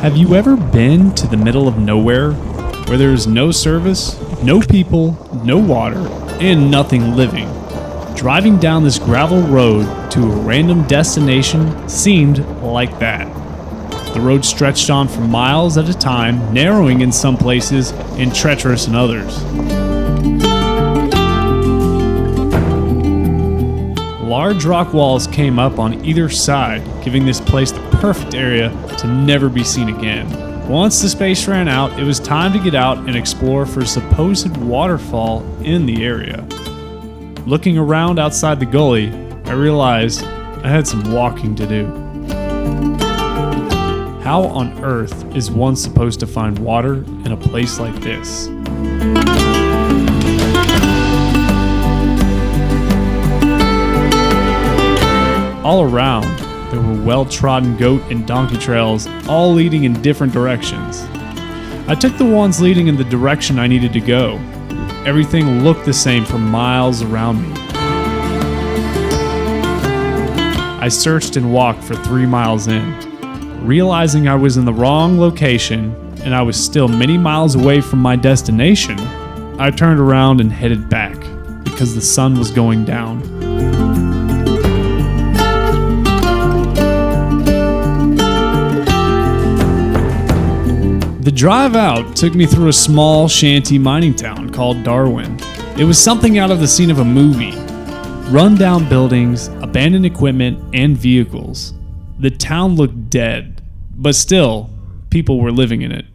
Have you ever been to the middle of nowhere where there is no service, no people, no water, and nothing living? Driving down this gravel road to a random destination seemed like that. The road stretched on for miles at a time, narrowing in some places and treacherous in others. Large rock walls came up on either side, giving this place the perfect area to never be seen again. Once the space ran out, it was time to get out and explore for a supposed waterfall in the area. Looking around outside the gully, I realized I had some walking to do. How on earth is one supposed to find water in a place like this? All around, there were well-trodden goat and donkey trails, all leading in different directions. I took the ones leading in the direction I needed to go. Everything looked the same for miles around me. I searched and walked for 3 miles in, realizing I was in the wrong location and I was still many miles away from my destination. I turned around and headed back because the sun was going down. The drive out took me through a small shanty mining town called Darwin. It was something out of the scene of a movie. Run-down buildings, abandoned equipment, and vehicles. The town looked dead, but still, people were living in it.